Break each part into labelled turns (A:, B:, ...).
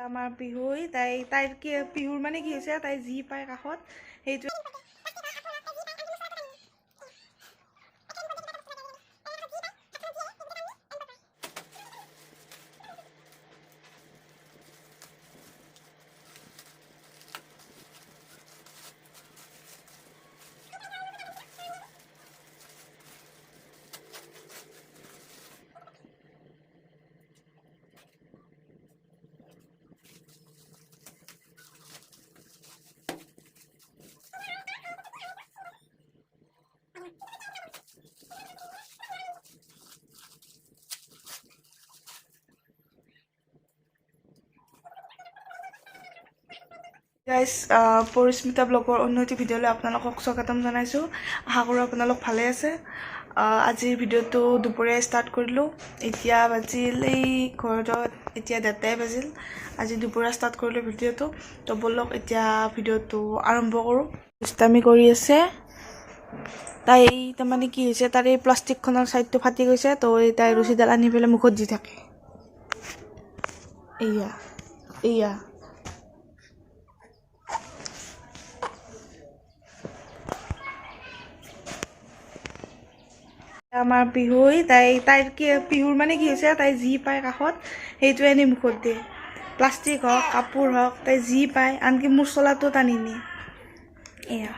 A: আমাৰ পিহুই তাইৰ কি পিহুৰ মানে কি হৈছে তাই যি পায় কাষত সেইটো গাইজ পৰিস্মিতা ব্লগৰ উন্নতি ভিডিঅ'লৈ আপোনালোকক স্বাগতম জনাইছোঁ। আশা কৰোঁ আপোনালোক ভালে আছে। আজিৰ ভিডিঅ'টো দুপৰীয়া ষ্টাৰ্ট কৰিলোঁ। এতিয়া বাজিল এই ঘৰত এতিয়া 1:30 বাজিল। আজি দুপৰীয়া ষ্টাৰ্ট কৰিলোঁ ভিডিঅ'টো। তো বলক এতিয়া ভিডিঅ'টো আৰম্ভ কৰোঁ। দুষ্টামি কৰি আছে তাই। তাৰমানে কি হৈছে তাৰ এই প্লাষ্টিকখনৰ ছাইডটো ফাটি গৈছে, তো তাই ৰছীডাল আনি পেলাই মুখত দি থাকে। এয়া আমাৰ পিহুই তাইৰ কি পিহুৰ মানে কি হৈছে তাই যি পায় কাষত সেইটোৱে আনি মুখত দিয়ে। প্লাষ্টিক হওক কাপোৰ হওক তাই যি পায়, আনকি মোৰ চোলাটো টানি নিয়ে। এয়া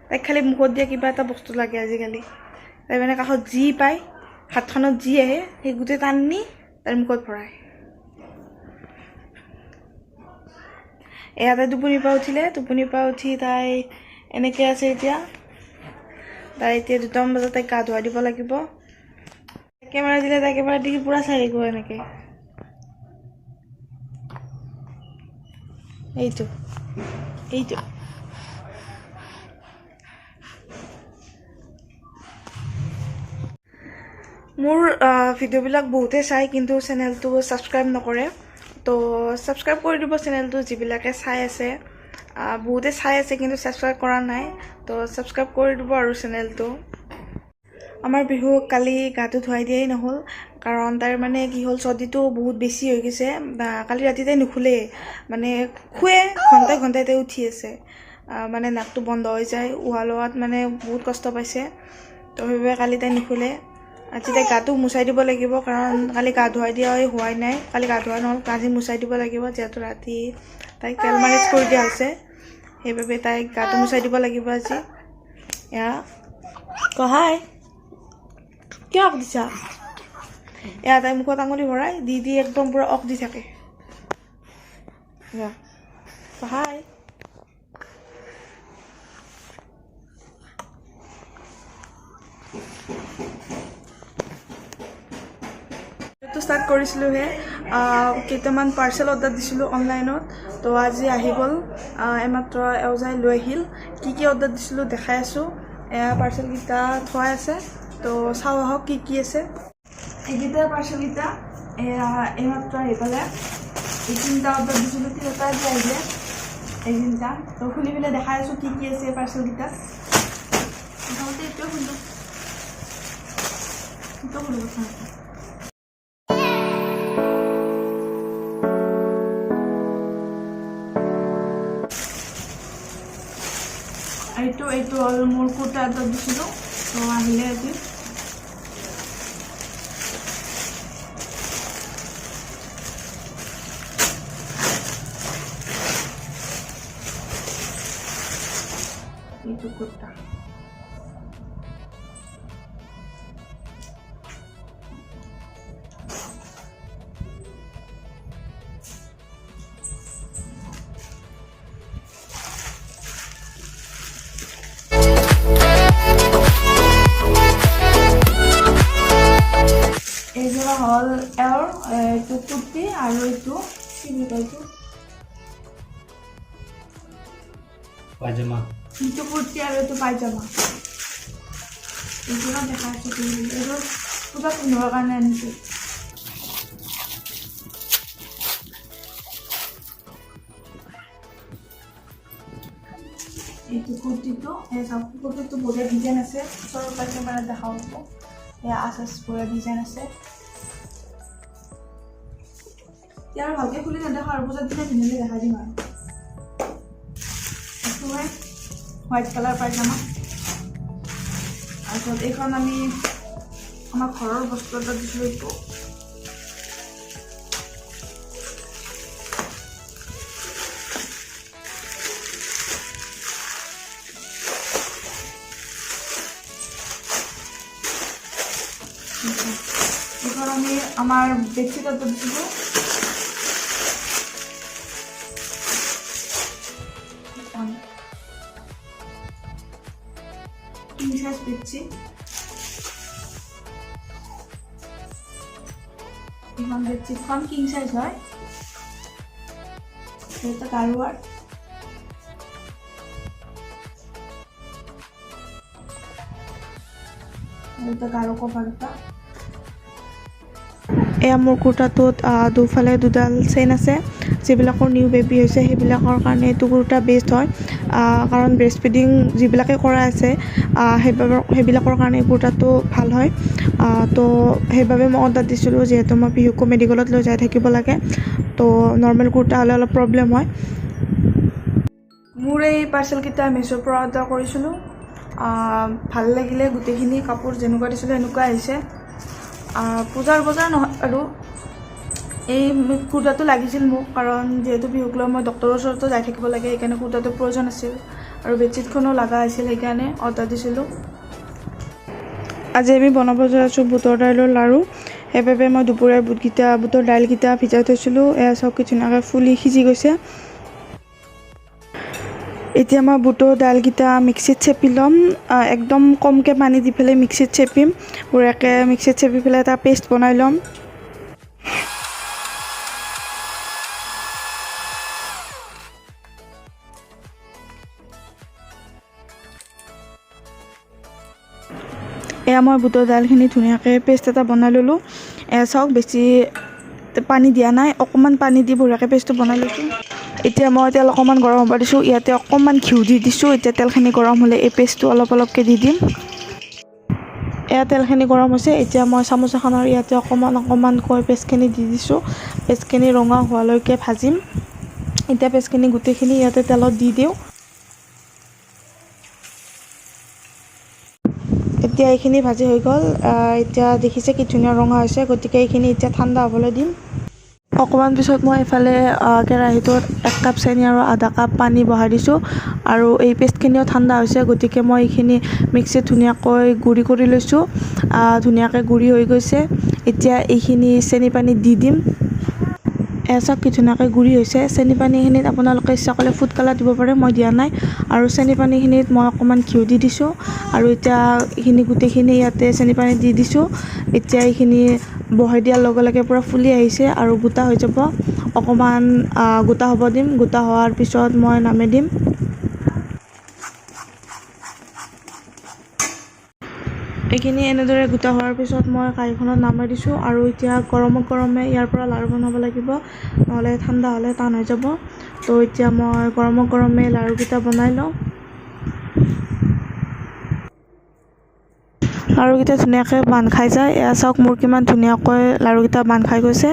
A: তাইক খালি মুখত দিয়া কিবা এটা বস্তু লাগে আজিকালি। তাই মানে কাষত যি পায়, হাতখনত যি আহে সেই গোটেই টানি তাইৰ মুখত ভৰায়। এয়া তাই টোপনিৰ পৰা উঠিলে, টোপনিৰ পৰা উঠি তাই এনেকৈ আছে এতিয়া। তাই এতিয়া 2টামান বজাত তাইক গা ধুৱাই দিব লাগিব। কেমেৰা দিলে তাই কেমেৰা দেখি পূৰা চাই থাকিব এনেকৈ। এইটো মোৰ ভিডিঅ'বিলাক বহুতে চাই কিন্তু চেনেলটো ছাবস্ক্ৰাইব নকৰে। তো ছাবস্ক্ৰাইব কৰি দিব চেনেলটো যিবিলাকে চাই আছে। বহুতে চাই আছে কিন্তু ছাবস্ক্ৰাইব কৰা নাই, তো ছাবস্ক্ৰাইব কৰি দিব আৰু চেনেলটো। আমাৰ বিহু কালি গাটো ধুৱাই দিয়াই নহ'ল, কাৰণ তাইৰ মানে কি হ'ল চৰ্দিটো বহুত বেছি হৈ গৈছে। কালি ৰাতি তাই নুশুলেই, মানে শুৱে ঘণ্টাই তাই উঠি আছে। মানে নাকটো বন্ধ হৈ যায়, উশাহ লোৱাত মানে বহুত কষ্ট পাইছে। তো সেইবাবে কালি তাই নুশুলে। আজি তাই গাটো মুচাই দিব লাগিব, কাৰণ কালি গা ধুৱাই দিয়া হোৱাই নাই। কালি গা ধোৱা নহ'ল, আজি মুচাই দিব লাগিব, যিহেতু ৰাতি তাইক তেল মালিচ কৰি দিয়া হৈছে। সেইবাবে তাইক গাটো মুচাই দিব লাগিব আজি। এয়া কহাই কিয় অক দিছা? এয়া তাই মুখত আঙুলি ভৰাই দি একদম পূৰা অক দি থাকে। কহাই ষ্টাৰ্ট কৰিছিলোঁহে। কেইটামান পাৰ্চেল অৰ্ডাৰ দিছিলোঁ অনলাইনত, তো আজি আহি গ'ল। এইমাত্ৰ এওজাই লৈ আহিল। কি অৰ্ডাৰ দিছিলোঁ দেখাই আছোঁ। এয়া পাৰ্চেলকেইটা থোৱাই আছে, তো চাওঁ আহক কি আছে। এইকেইটা পাৰ্চেলকেইটা এয়া এইমাত্ৰ আহি পালে। এই 3টা অৰ্ডাৰ দিছিলোঁ, 3টা আজি আহিলে। এই 3টা তো খুলি পেলাই দেখাই আছোঁ কি আছে পাৰ্চেলকেইটা। প্ৰথমতে এইটোৱে খুলোঁ। এইটো হ'ল মোৰ কুৰ্তা অৰ্ডাৰ দিছিলোঁ, তো আহিলে আজি। এইটো কুৰ্তা এইযোৰা হ'ল এওঁৰ এইটো কুৰ্তি, আৰু এইটো কি বুলি কয় এইটো পায়জামা। এইটো কুৰ্তি আৰু এইটো পায়জামা। এইযোৰা দেখাই আছোঁ। এইযোৰ পূজা পিন্ধিবৰ কাৰণে আনিছোঁ। এইটো কুৰ্তিটো কুৰ্তিটো বঢ়িয়া ডিজাইন আছে। ওচৰৰ পৰা কেমেৰাত দেখাব। এয়া আচাচ বঢ়িয়া ডিজাইন আছে। ইয়াৰ ভালকৈ খুলি নেদেখা আৰু পূজাত দিলে ধুনীয়াকৈ দেখাই দিম আৰু এইটো হয় হোৱাইট কালাৰ পাইজামা তাৰপিছত এইখন আমি আমাৰ ঘৰৰ বস্তু এটা দিছিলোঁ এইটো এইখন আমি আমাৰ বেডশ্বীট এটা দিছিলোঁ কিং সাইজ বেডশ্বীট এইখন বেডশ্বীটখন কিং সাইজ হয় এটা গাৰুৱাৰ এটা গাৰু কভাৰ এটা এয়া মোৰ কুৰ্তাটোত দুফালে দুডাল চেইন আছে যিবিলাকৰ নিউ বেবী হৈছে সেইবিলাকৰ কাৰণে এইটো কুৰ্তা বেষ্ট হয় কাৰণ ব্ৰেষ্ট ফিডিং যিবিলাকে কৰা আছে সেইবিলাকৰ কাৰণে কুৰ্তাটো ভাল হয় তো সেইবাবে মই অৰ্ডাৰ দিছিলোঁ যিহেতু মই পিহুকো মেডিকেলত লৈ যাই থাকিব লাগে তো নৰ্মেল কুৰ্তা হ'লে অলপ প্ৰব্লেম হয় মোৰ এই পাৰ্চেলকেইটা মিছ'ৰ পৰা অৰ্ডাৰ কৰিছিলোঁ ভাল লাগিলে গোটেইখিনি কাপোৰ যেনেকুৱা দিছিলোঁ এনেকুৱা আহিছে পূজাৰ বজাৰ নহয় আৰু এই কুৰ্তাটো লাগিছিল মোক কাৰণ যিহেতু বিহুক লৈ মই ডক্টৰৰ ওচৰতো যাই থাকিব লাগে সেইকাৰণে কুৰ্তাটো প্ৰয়োজন আছিল আৰু বেডশ্বীটখনো লগা আছিল সেইকাৰণে অৰ্ডাৰ দিছিলোঁ আজি আমি বনাব গৈ আছোঁ বুটৰ দাইলৰ লাড়ু সেইবাবে মই দুপৰীয়া বুটৰ দাইলকেইটা ভিজাই থৈছিলোঁ এয়া চাওক কি ধুনীয়াকৈ ফুলি সিজি গৈছে এতিয়া মই বুটৰ দাইলকেইটা মিক্সিত চেপি ল'ম একদম কমকৈ পানী দি পেলাই মিক্সিত চেপিম বঢ়িয়াকৈ মিক্সিত চেপি পেলাই এটা পেষ্ট বনাই ল'ম এয়া মই বুটৰ দাইলখিনি ধুনীয়াকৈ পেষ্ট এটা বনাই ল'লোঁ এয়া চাওক বেছি পানী দিয়া নাই অকণমান পানী দি বঢ়িয়াকৈ পেষ্টটো বনাই লৈছোঁ এতিয়া মই তেল অকণমান গৰম হ'ব দিছোঁ ইয়াতে অকণমান ঘিউ দি দিছোঁ এতিয়া তেলখিনি গৰম হ'লে এই পেষ্টটো অলপ অলপকৈ দি দিম এয়া তেলখিনি গৰম হৈছে এতিয়া মই চামুচ এখনৰ ইয়াতে অকণমানকৈ পেষ্টখিনি দি দিছোঁ পেষ্টখিনি ৰঙা হোৱালৈকে ভাজিম এতিয়া পেষ্টখিনি গোটেইখিনি ইয়াতে তেলত দি দিওঁ এতিয়া এইখিনি ভাজি হৈ গ'ল এতিয়া দেখিছে কি ধুনীয়া ৰঙা হৈছে গতিকে এইখিনি এতিয়া ঠাণ্ডা হ'বলৈ দিম অকণমান পিছত মই এইফালে কেৰাহীটোত 1 কাপ চেনি আৰু আধা কাপ পানী বহাই দিছোঁ আৰু এই পেষ্টখিনিও ঠাণ্ডা হৈছে গতিকে মই এইখিনি মিক্সিত ধুনীয়াকৈ গুড়ি কৰি লৈছোঁ ধুনীয়াকৈ গুড়ি হৈ গৈছে এতিয়া এইখিনি চেনি পানীত দি দিম চাওক কি ধুনীয়াকৈ গুড়ি হৈছে চেনি পানীখিনিত আপোনালোকে ইচ্ছা কৰিলে ফুড কালাৰ দিব পাৰে মই দিয়া নাই আৰু চেনি পানীখিনিত মই অকণমান ঘিউ দি দিছোঁ আৰু এতিয়া এইখিনি গোটেইখিনি ইয়াতে চেনি পানী দি দিছোঁ এতিয়া এইখিনি বহাই দিয়াৰ লগে লগে পূৰা ফুলি আহিছে আৰু গোটা হৈ যাব অকণমান গোটা হ'ব দিম গোটা হোৱাৰ পিছত মই নামি দিম এইখিনি এনেদৰে গোটা হোৱাৰ পিছত মই কাঁহীখনত নমাই দিছোঁ আৰু এতিয়া গৰমে ইয়াৰ পৰা লাড়ু বনাব লাগিব নহ'লে ঠাণ্ডা হ'লে টান হৈ যাব তো এতিয়া মই গৰমে লাড়ুকেইটা বনাই লওঁ লাড়ুকেইটা ধুনীয়াকৈ বান্ধ খাই যায় এয়া চাওক মোৰ কিমান ধুনীয়াকৈ লাড়ুকেইটা বান্ধ খাই গৈছে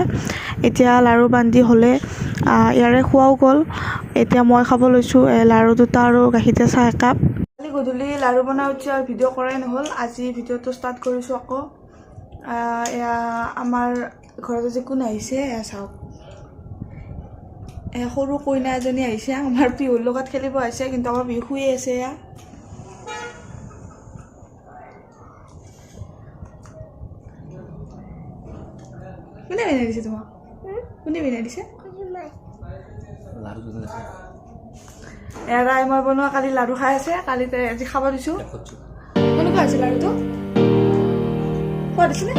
A: এতিয়া লাড়ু বান্ধি হ'লে ইয়াৰে খোৱাও গ'ল এতিয়া মই খাব লৈছোঁ লাড়ু দুটা আৰু গাখীৰ চাহ একাপ কালি গধূলি লাড়ু বনাই উঠি আৰু ভিডিঅ' কৰাই নহ'ল আজি ভিডিঅ'টো ষ্টাৰ্ট কৰিছোঁ আকৌ এয়া আমাৰ ঘৰত আজি কোন আহিছে এয়া চাওক সৰু কইনা এজনী আহিছে আমাৰ বিহুৰ লগত খেলিব আহিছে কিন্তু আমাৰ বিহু শুই আছে এয়া কোনে বিনাই দিছে তোমাক কোনে বিনাই দিছে এৰাই মই বনোৱা কালি লাড়ু খাই আছে কালিতে আজি খাব দিছোঁ কেনেকুৱা হৈছে লাড়ুটো খোৱা দিছিলে